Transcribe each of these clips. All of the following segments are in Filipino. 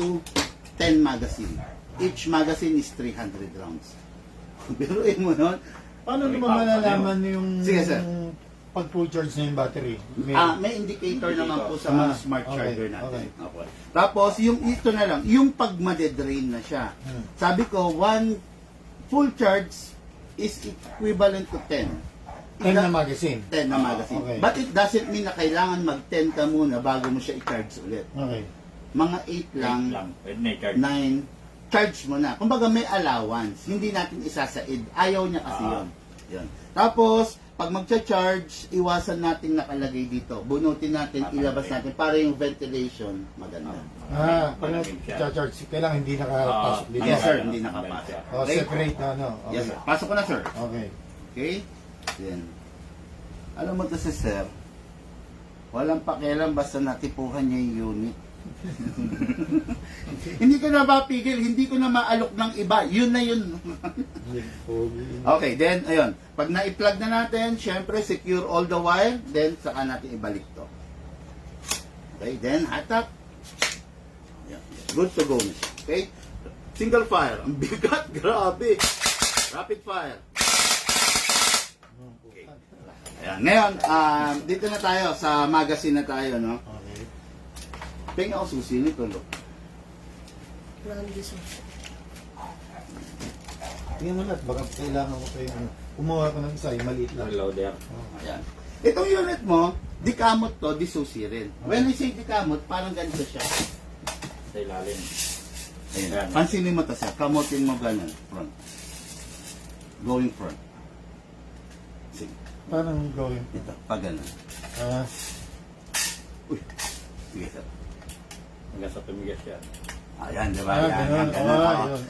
to 10 magazine. Each magazine is 300 rounds. Biruin mo nun. Paano naman malalaman yung Sige, sir. pag full charge na yung battery? May indicator naman po sa mga smart charger natin. Okay. Tapos, yung ito na lang, yung pag madedrain na siya. Sabi ko, one full charge is equivalent to 10. 10 na magazine. 10 na magazine. Okay. But it doesn't mean na kailangan mag-10 ka muna bago mo siya i-charge ulit. Okay. Mga 8 lang, 9, charge mo na. Kumbaga may allowance. Hindi natin isasaid. Ayaw niya kasi yun. Yun. Tapos, pag magcha-charge, iwasan natin nakalagay dito. Bunutin natin, ilabas natin para yung ventilation maganda. Pag nag-charge, kailangan hindi nakapasok dito. Yes sir, hindi nakapasok. Okay? Separate na ano. Okay. Yes sir. Pasok ko na sir. Okay. Okay? Then, alam mo to si sir, walang pakialam basta natipuhan niya yung unit. Hindi ko na mapigil, hindi ko na maalok ng iba. Yun na yun. Okay, then, ayun. Pag na-plug na natin, syempre, secure all the wire, then, saka natin ibalik to. Okay, then, hatak. Ayan. Good to go na siya. Okay? Single fire. Ang bigat, grabe. Rapid fire. Okay. Ayan. Ngayon, dito na tayo, sa magazine na tayo, no? Okay. Tingnan ako susi nito, look. Tingnan mo lahat, baka kailangan ko kayo kumuha ko ng isa, yung maliit lang. Loader. Ayan. Itong unit mo, dikamot to, disusi rin. When I say dikamot, parang ganito siya. Sa ilalim. Ayan. Pansinin mo to, sir. Kamotin mo ganun. Front. Going front. Sige. Parang going. Ito, pag ganun. Uy. Sige, sir. Hanggang sa tumigas yan. Ayan, diba? Ganun. Ganun.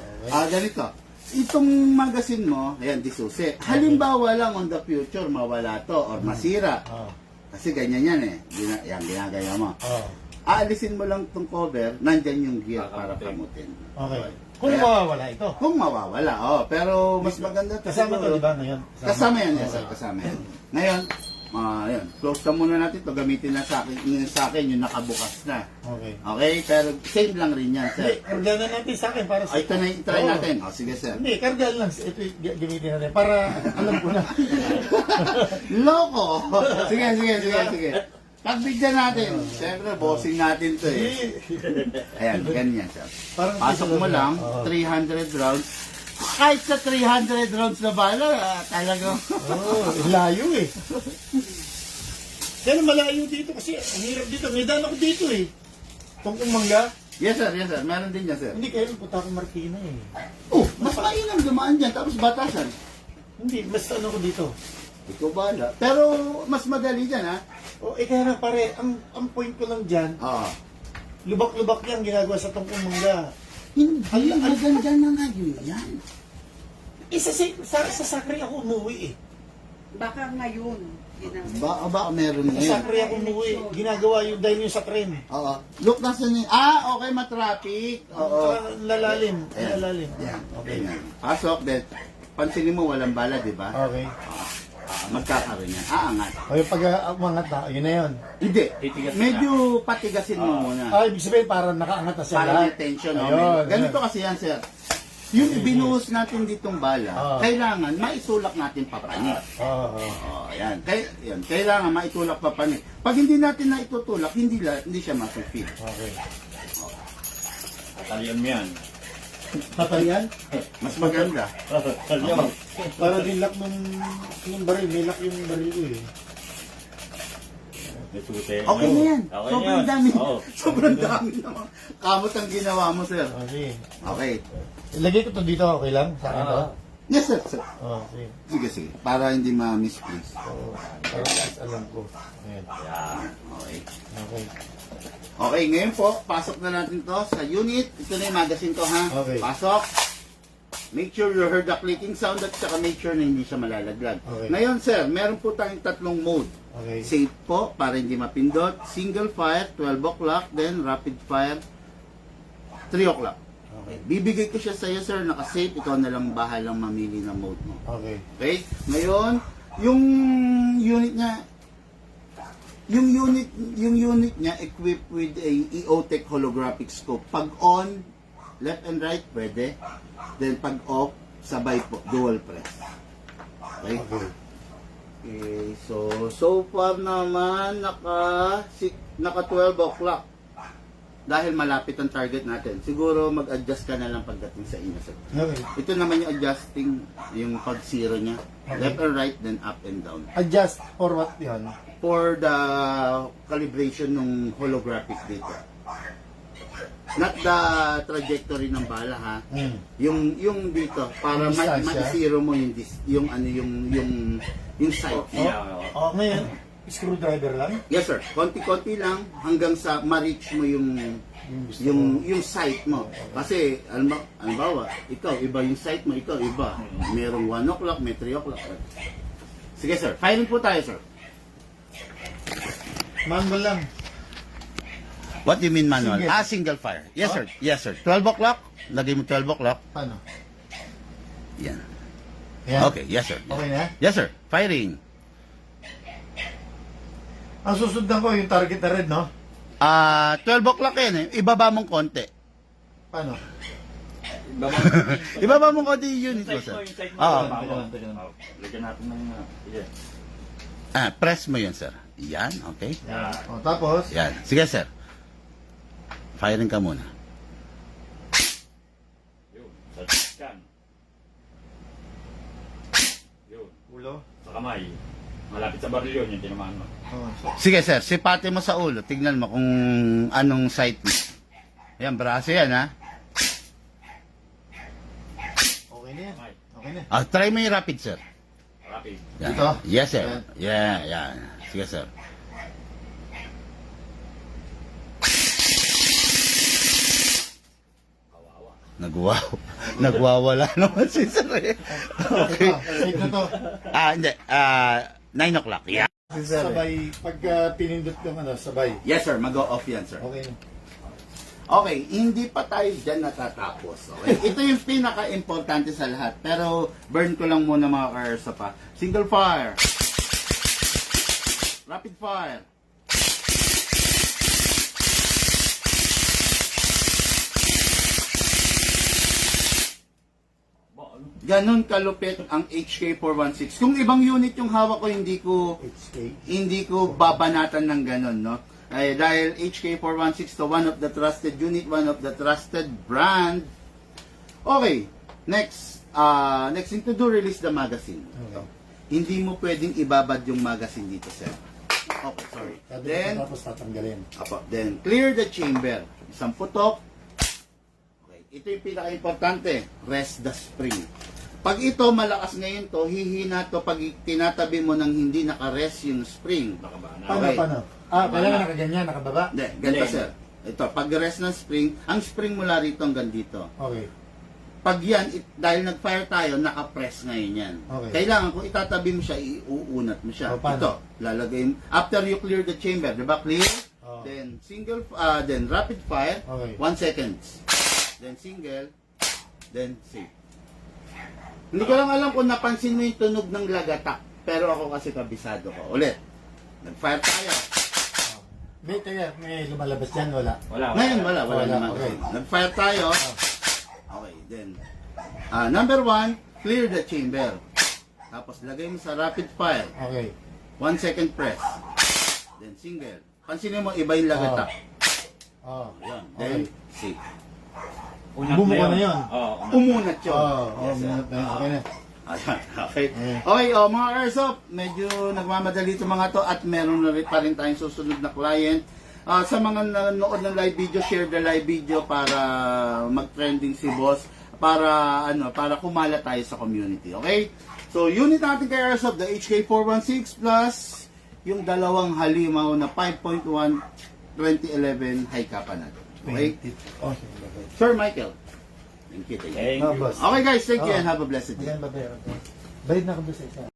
Ganito. Itong magazine mo, ayan, disusi. Halimbawa lang on the future, mawala to or masira. Kasi ganyan yan eh. Yan, ginagaya mo. Aalisin mo lang itong cover, nandyan yung gear para kamutin. Okay. Kung mawawala ito. Kung mawawala, pero mas maganda ito. Kasama to, di ba, ngayon? Kasama yan, yes, sir. Kasama yan. Ngayon, yun, close na muna natin ito. Gamitin na sa akin, yung nakabukas na. Okay. Okay, pero same lang rin yan, Hindi, sir. karga na natin sa akin para sa... Ito na yung try natin. Sige, sir. Hindi, karga lang. Ito gamitin natin para alam ko na. Loko! Sige. Pagbigyan natin. Siyempre, bossing natin to eh. Ayan, ganyan, sir. Pasok mo lang, 300 rounds. Kahit sa 300 rounds na bala, talagang... Layo eh. Kaya malayo dito kasi ang hirap dito. May daan ako dito eh. Tungkong mangga. Yes, sir. Meron din yan, sir. Hindi, kaya punta ako Martina eh. Mas mainam dumaan dyan, tapos batasan. Hindi, mas ano ko dito. Ikaw bala. Pero, mas madali dyan, ha? Kaya na pare, ang point ko lang dyan, Oo. lubak-lubak yan ginagawa sa tungkong mangga. Hindi, maganda na nga yun yan. Isa sa Sakri ako umuwi eh. Baka ngayon. Baka meron Sa ngayon. Sakri ako umuwi. Ginagawa yung dahil yung sa tren. Oo. Look, nasa niya. Okay, matraffic. Oo. Lalalim. Ayan. Lalalim. Yan. Okay. Ganyan. Pasok, then, pansinin mo walang bala, di ba? Okay. Magkakaroon yan. Aangat. O yung pag umangat na, yun na yun. Hindi. Titigas Medyo patigasin mo muna. Ibig sabihin parang nakaangat na siya Para lahat. may tension. Ayun, Ganito ayun. kasi yan, sir. Yung binuhos natin ditong bala, kailangan maitulak natin papanik. Yan. Kailangan maitulak papanik. Pag hindi natin na itutulak, hindi siya masufit. Okay. Tatalian mo yan. Tatalian? Mas maganda. Tatalian. Para din lock ng baril. May lock yung baril ko eh. May suti. Okay na yan. Okay Sobrang yan. dami. Oo. Sobrang dami naman. Kamot ang ginawa mo, sir. Okay. Okay. Ilagay ko to dito, okay lang? Sa akin to? Yes, sir. Okay. Sige. Para hindi ma-misplace. So, para mas alam ko. Ayan. Yan. Okay. Okay. Okay, ngayon po, pasok na natin to sa unit. Ito na yung magazine ko, ha? Okay. Pasok. Make sure you heard the clicking sound at saka make sure na hindi siya malalaglag. Okay. Ngayon, sir, meron po tayong tatlong mode. Okay. Safe po, para hindi mapindot. Single fire, 12 o'clock. Then, rapid fire, 3 o'clock. Okay. Bibigay ko siya sa iyo, sir. Naka-safe. Ikaw na lang bahalang mamili ng mode mo. Okay. Okay? Ngayon, yung unit niya, yung unit niya equipped with a EOTech holographic scope. Pag on, left and right, pwede. Then pag off, sabay po, dual press. Okay? Okay, so far naman, naka 12 o'clock. Dahil malapit ang target natin. Siguro mag-adjust ka na lang pagdating sa inyo, sir. Okay. Ito naman yung adjusting, yung pag-zero niya. Okay. Left and right, then up and down. Adjust for what yun? For the calibration ng holographic dito. Not the trajectory ng bala, ha. Hmm. Yung dito para Yung distansya? ma-zero mo yung sight. Oh, ngayon, screwdriver lang? Yes, sir. Konti-konti lang hanggang sa ma-reach mo yung gusto yung sight mo. Kasi, halimbawa, ikaw, iba yung sight mo, ikaw, iba. Merong 1 o'clock, may 3 o'clock. Sige, sir. Firing po tayo, sir. Manual lang. What do you mean manual? Single. Single fire. Yes, sir. Yes, sir. 12 o'clock. Lagay mo 12 o'clock. Paano? Yan. Ayan. Okay, yes, sir. Okay na? Yes, sir. Firing. Ang susundan ko yung target na red, no? 12 o'clock yan eh. Ibaba mong konti. Paano? Ibaba mong konti yung unit mo, Yung sir. side mo. Oo. Lagyan natin ng... Sige. Press mo yun, sir. Yan, okay. Yan. O, tapos, Yan. Sige, sir. Firing ka muna. Yun. Sa scan. Yun. ulo. Sa kamay. Malapit sa baril yun, yung tinamaan mo. Oh, Sige, sir. Sipate mo sa ulo. Tignan mo kung anong sight mo. Yan, braso yan, ha. okay na yan. Kamay. Okay na. Try mo yung rapid, sir. Rapid. Yan. Dito? Yes, sir. Yan. Yeah. Sige, sir. Kawawa. Nagwawala naman si sir, eh. Okay. Ito, safe na to. Hindi. 9 o'clock. Yeah. Sabay, pag pinindot yung sabay. Yes, sir. Mag-off yan, sir. Okay na. Okay, hindi pa tayo dyan natatapos. Okay? Ito yung pinaka-importante sa lahat. Pero burn ko lang muna mga karsa pa. Single fire. Rapid fire. Ba, ano? Ganon kalupit ang HK416. Kung ibang unit yung hawak ko, HK. hindi ko babanatan ng ganon, no? Ay, dahil HK416 to one of the trusted unit, one of the trusted brand. Okay, next thing to do, release the magazine. Okay. Hindi mo pwedeng ibabad yung magazine dito, sir. Okay, sorry. Then, Tapos tatanggalin. then clear the chamber. Isang putok. Okay, ito yung pinaka-importante. Rest the spring. Pag ito, malakas ngayon to, hihina to pag tinatabi mo ng hindi naka-rest yung spring. Nakabana. Paano, Okay. paano? Kailangan nakaganyan, nakababa? Hindi, ganito, Hindi. sir. Ito, pag rest ng spring, ang spring mula rito hanggang dito. Okay. Pag yan, dahil nag-fire tayo, naka-press ngayon yan. Okay. Kailangan, kung itatabi mo siya, iuunat mo siya. O, paano? Ito, lalagay mo. After you clear the chamber, di ba? Clear? Oh. Then, then rapid fire, Okay. 1 seconds. Then single, then save. Hindi ko lang alam kung napansin mo yung tunog ng lagatak. Pero ako kasi kabisado ko. Ulit, nag-fire tayo. May lumalabas dyan, wala. Wala. Ngayon, wala Wala, naman. okay. Nag-fire tayo. Okay, then, number 1, clear the chamber. Tapos, lagay mo sa rapid fire. Okay. 1 second press. Then, single. Pansinin mo, iba yung lagatak. Oh. Yan. Okay. Then, save. Unat Bumuka na yun. Oo. Umunat yun. Oh, Yes, sir. okay na. Ayan, okay. Okay, mga airsoft, medyo nagmamadali ito mga to at meron na rin pa rin tayong susunod na client. Sa mga nanonood ng live video, share the live video para mag-trending si boss, para kumala tayo sa community, okay? So, unit natin kay airsoft, the HK416 plus yung dalawang halimaw na 5.1 2011 high kappa natin. Okay? Okay. Sir Michael. Thank you. Thank Ah, you. boss. Okay guys, thank you Oh. and have a blessed day. Bayad na ako doon sa isa.